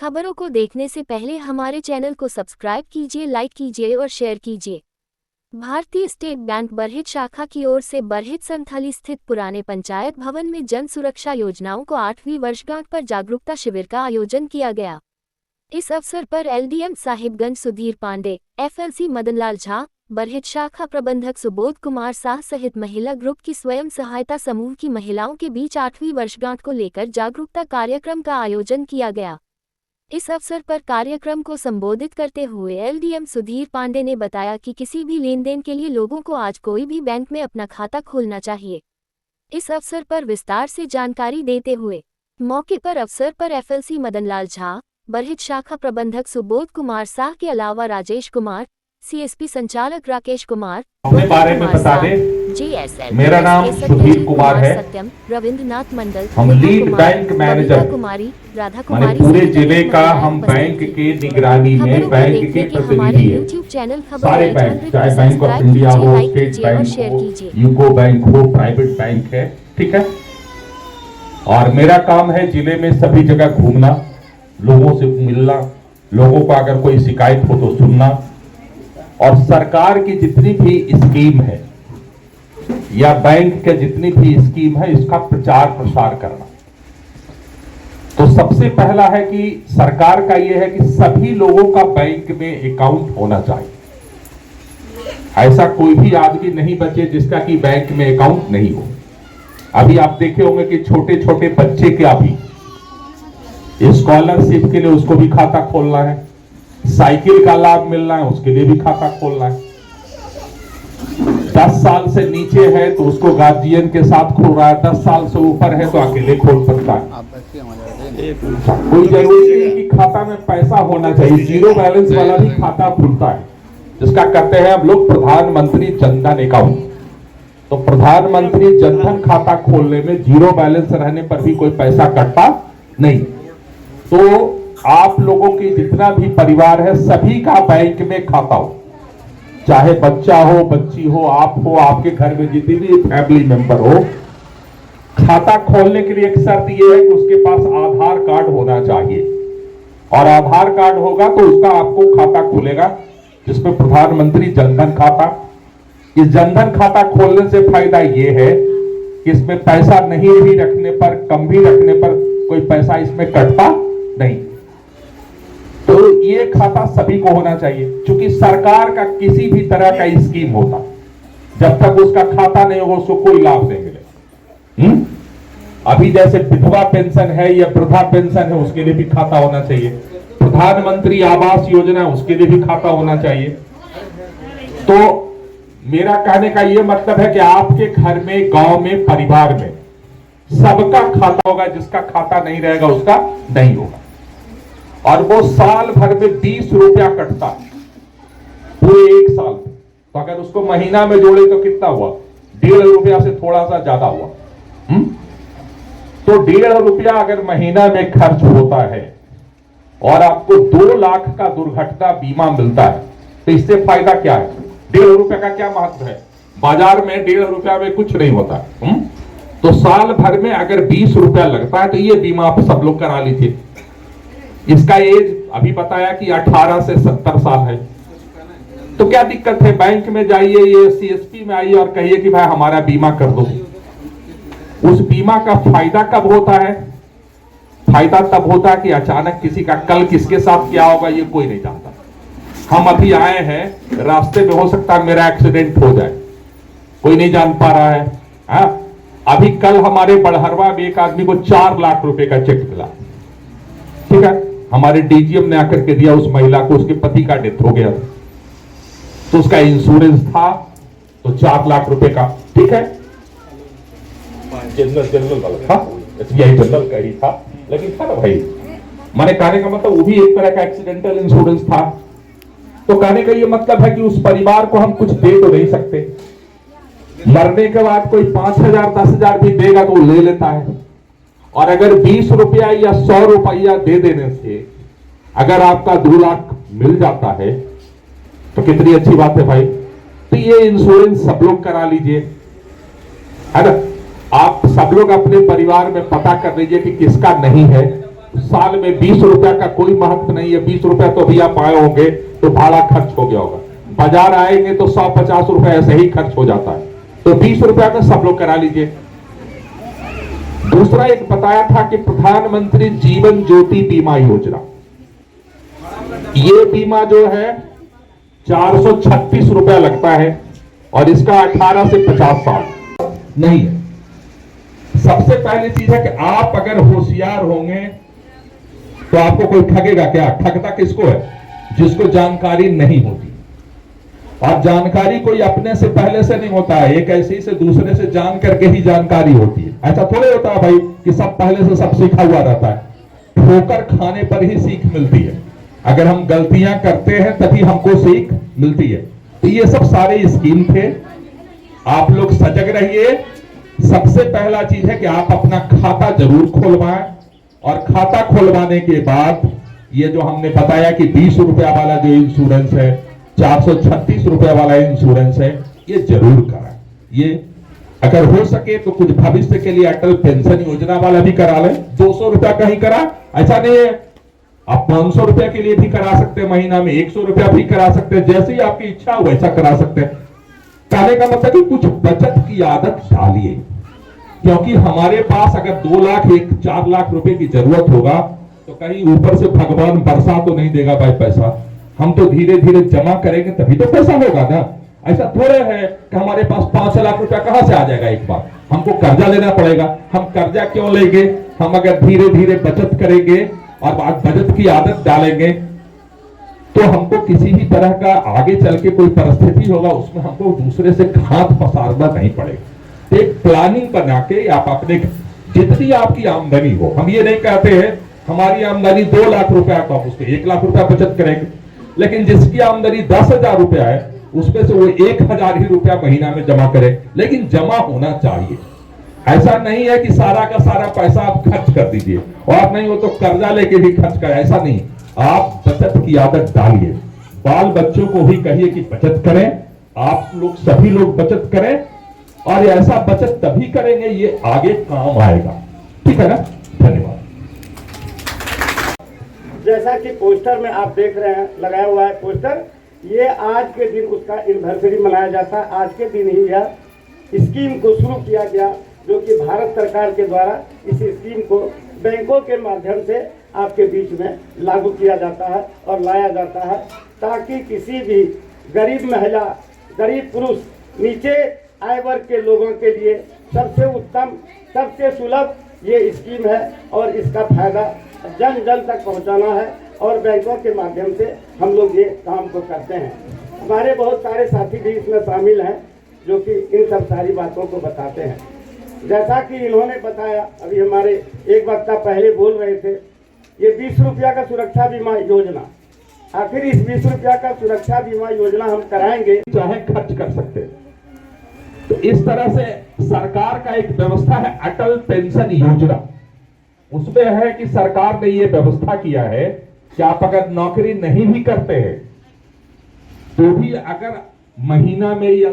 खबरों को देखने से पहले हमारे चैनल को सब्सक्राइब कीजिए, लाइक कीजिए और शेयर कीजिए। भारतीय स्टेट बैंक बरहेट शाखा की ओर से बरहेट संथाली स्थित पुराने पंचायत भवन में जन सुरक्षा योजनाओं को 8वीं वर्षगांठ पर जागरूकता शिविर का आयोजन किया गया। इस अवसर पर एलडीएम साहिबगंज सुधीर पांडे, एफएलसी मदनलाल झा, बरहेट शाखा प्रबंधक सुबोध कुमार शाह सहित महिला ग्रुप की स्वयं सहायता समूह की महिलाओं के बीच 8वीं वर्षगांठ को लेकर जागरूकता कार्यक्रम का आयोजन किया गया। इस अवसर पर कार्यक्रम को संबोधित करते हुए एलडीएम सुधीर पांडे ने बताया कि किसी भी लेन देन के लिए लोगों को आज कोई भी बैंक में अपना खाता खोलना चाहिए। इस अवसर पर विस्तार से जानकारी देते हुए मौके पर अवसर पर एफएलसी मदनलाल झा, बरहेट शाखा प्रबंधक सुबोध कुमार शाह के अलावा राजेश कुमार, सीएसपी संचालक राकेश कुमार, अपने बारे में बता दें। जेएसएल मेरा नाम सुधीर कुमार है। सत्यम, रविंद्रनाथ मंडल, हम लीड बैंक मैनेजर कुमारी, राधा माने कुमारी पूरे जिले का हम बैंक के निगरानी में बैंक के प्रतिनिधि है। यूट्यूब चैनल सारे बैंक, चाहे बैंक ऑफ इंडिया हो, स्टेट बैंक हो, यूको बैंक हो, प्राइवेट बैंक है, ठीक है। और मेरा काम है जिले में सभी जगह घूमना, लोगों से मिलना, लोगों को अगर कोई शिकायत हो तो सुनना, और सरकार की जितनी भी स्कीम है या बैंक के जितनी भी स्कीम है इसका प्रचार प्रसार करना। तो सबसे पहला है कि सरकार का यह है कि सभी लोगों का बैंक में अकाउंट होना चाहिए। ऐसा कोई भी आदमी नहीं बचे जिसका कि बैंक में अकाउंट नहीं हो। अभी आप देखे होंगे कि छोटे छोटे बच्चे क्या भी स्कॉलरशिप के लिए उसको भी खाता खोलना है, साइकिल का लाभ मिलना है उसके लिए भी खाता खोलना है। 10 साल से नीचे है तो उसको गार्जियन के साथ खोल रहा है, 10 साल से ऊपर है तो अकेले खोल सकता है। कोई जरूरी नहीं कि खाता में पैसा होना चाहिए, जीरो बैलेंस वाला भी खाता खुलता है, जिसका कहते हैं हम लोग प्रधानमंत्री जनधन अकाउंट। तो प्रधानमंत्री जनधन खाता खोलने में जीरो बैलेंस रहने पर भी कोई पैसा कटता नहीं। तो आप लोगों की जितना भी परिवार है सभी का बैंक में खाता हो, चाहे बच्चा हो, बच्ची हो, आप हो, आपके घर में जितनी भी फैमिली मेंबर हो। खाता खोलने के लिए एक शर्त यह है कि उसके पास आधार कार्ड होना चाहिए, और आधार कार्ड होगा तो उसका आपको खाता खुलेगा जिसमें प्रधानमंत्री जनधन खाता। इस जनधन खाता खोलने से फायदा यह है कि इसमें पैसा नहीं भी रखने पर, कम भी रखने पर कोई पैसा इसमें कटता नहीं। तो ये खाता सभी को होना चाहिए, क्योंकि सरकार का किसी भी तरह का स्कीम होता जब तक उसका खाता नहीं होगा उसको कोई लाभ नहीं मिलेगा। अभी जैसे विधवा पेंशन है या वृद्धा पेंशन है उसके लिए भी खाता होना चाहिए, प्रधानमंत्री आवास योजना है उसके लिए भी खाता होना चाहिए। तो मेरा कहने का यह मतलब है कि आपके घर में, गांव में, परिवार में सबका खाता होगा, जिसका खाता नहीं रहेगा उसका नहीं होगा। और वो साल भर में 20 रुपया कटता है पूरे एक साल में। तो अगर उसको महीना में जोड़े तो कितना हुआ? 1.5 रुपया से थोड़ा सा ज्यादा हुआ। तो 1.5 रुपया अगर महीना में खर्च होता है और आपको 2 लाख का दुर्घटना बीमा मिलता है तो इससे फायदा क्या है? 1.5 रुपया का क्या महत्व है? बाजार में 1.5 रुपया में कुछ नहीं होता। तो साल भर में अगर 20 रुपया लगता है तो ये बीमा आप सब लोग करा लीजिए। इसका एज अभी बताया कि 18 से 70 साल है। तो क्या दिक्कत है? बैंक में जाइए, ये सीएसपी में आइए और कहिए कि भाई हमारा बीमा कर दो। उस बीमा का फायदा कब होता है? फायदा तब होता है कि अचानक किसी का कल किसके साथ क्या होगा ये कोई नहीं जानता। हम अभी आए हैं, रास्ते में हो सकता है मेरा एक्सीडेंट हो जाए, कोई नहीं जान पा रहा है। अभी कल हमारे बड़हरवा में एक आदमी को 4 लाख रुपए का चेक मिला, ठीक है। हमारे डीजीएम ने आकर के दिया उस महिला को, उसके पति का डेथ हो गया तो उसका इंश्योरेंस था तो 4 लाख रुपए का, ठीक है। जनरल वाला था, एसबीआई जनरल का ही था, लेकिन था ना भाई। माने कहने का मतलब वो भी एक तरह का एक्सीडेंटल इंश्योरेंस था। तो कहने का ये मतलब है कि उस परिवार को हम कुछ दे तो नहीं सकते। मरने के बाद कोई 5,000 10,000 भी देगा तो वो ले लेता है। और अगर 20 रुपया या 100 रुपया दे देने से अगर आपका 2 लाख मिल जाता है तो कितनी अच्छी बात है भाई। तो ये इंश्योरेंस सब लोग करा लीजिए, है ना। आप सब लोग अपने परिवार में पता कर लीजिए कि किसका नहीं है, साल में 20 रुपया का कोई महत्व नहीं है। 20 रुपया तो अभी आप आए होंगे तो भाड़ा खर्च हो गया होगा, बाजार आएंगे तो 150 रुपया ऐसे ही खर्च हो जाता है। तो 20 रुपया में सब लोग करा लीजिए। दूसरा एक बताया था कि प्रधानमंत्री जीवन ज्योति बीमा योजना, ये बीमा जो है 436 रुपया लगता है और इसका 18 से 50 साल नहीं है। सबसे पहली चीज है कि आप अगर होशियार होंगे तो आपको कोई ठगेगा क्या? ठगता किसको है? जिसको जानकारी नहीं होती। और जानकारी कोई अपने से पहले से नहीं होता है, एक ऐसे ही से दूसरे से जान करके ही जानकारी होती है। ऐसा थोड़े होता है भाई कि सब पहले से सब सीखा हुआ रहता है। ठोकर खाने पर ही सीख मिलती है। अगर हम गलतियां करते हैं तभी हमको सीख मिलती है। तो ये सब सारे स्कीम थे, आप लोग सजग रहिए। सबसे पहला चीज है कि आप अपना खाता जरूर खुलवाएं और खाता खुलवाने के बाद ये जो हमने बताया कि 20 रुपया वाला जो इंश्योरेंस है, 436 रुपया वाला इंश्योरेंस है, ये जरूर कराएं। ये अगर हो सके तो कुछ भविष्य के लिए अटल पेंशन योजना वाला भी करा लें। 200 रुपया का ही करा, ऐसा नहीं है आप 500 रुपया के लिए भी करा सकते हैं, महीना में 100 रुपया भी करा सकते हैं, जैसे ही आपकी इच्छा हो वैसा करा सकते हैं। कहने का मतलब कि कुछ बचत की आदत डालिए, क्योंकि हमारे पास अगर 2 लाख 4 लाख रुपए की जरूरत होगा तो कहीं ऊपर से भगवान बरसा तो नहीं देगा भाई पैसा। हम तो धीरे धीरे जमा करेंगे तभी तो पैसा होगा ना। ऐसा थोड़े है कि हमारे पास 5 लाख रुपया कहां से आ जाएगा एक बार। हमको कर्जा लेना पड़ेगा। हम कर्जा क्यों लेंगे? हम अगर धीरे धीरे बचत करेंगे और बचत की आदत डालेंगे तो हमको किसी भी तरह का आगे चल के कोई परिस्थिति होगा उसमें हमको दूसरे से हाथ पसारना नहीं पड़ेगा। एक प्लानिंग बना के आप अपने जितनी आपकी आमदनी हो, हम ये नहीं कहते हैं हमारी आमदनी 2 लाख रुपया तो हम उसमें 1 लाख रुपया बचत करेंगे, लेकिन जिसकी आमदनी 10,000 रुपया है उसमें से वो 1,000 ही रुपया महीना में जमा करे, लेकिन जमा होना चाहिए। ऐसा नहीं है कि सारा का सारा पैसा आप खर्च कर दीजिए और नहीं हो तो कर्जा लेके भी खर्च करें, ऐसा नहीं। आप बचत की आदत डालिए। बाल बच्चों को भी कहिए कि बचत करें, आप लोग सभी लोग बचत करें और ऐसा बचत तभी करेंगे ये आगे काम आएगा। ठीक है ना? धन्यवाद। जैसा कि पोस्टर में आप देख रहे हैं लगाया हुआ है पोस्टर, ये आज के दिन उसका एनिवर्सरी मनाया जाता है। आज के दिन ही यह स्कीम को शुरू किया गया, जो कि भारत सरकार के द्वारा इस स्कीम को बैंकों के माध्यम से आपके बीच में लागू किया जाता है और लाया जाता है, ताकि किसी भी गरीब महिला, गरीब पुरुष, नीचे आय वर्ग के लोगों के लिए सबसे उत्तम, सबसे सुलभ ये स्कीम है और इसका फायदा जन जन तक पहुंचाना है और बैंकों के माध्यम से हम लोग ये काम को करते हैं। हमारे बहुत सारे साथी भी इसमें शामिल हैं जो कि इन सब सारी बातों को बताते हैं। जैसा कि इन्होंने बताया, अभी हमारे एक वक्ता पहले बोल रहे थे, ये 20 रुपया का सुरक्षा बीमा योजना, आखिर इस 20 रुपया का सुरक्षा बीमा योजना हम कराएंगे चाहे खर्च कर सकते हैं। तो इस तरह से सरकार का एक व्यवस्था है अटल पेंशन योजना, उसमें है कि सरकार ने ये व्यवस्था किया है कि आप अगर नौकरी नहीं भी करते हैं तो भी अगर महीना में या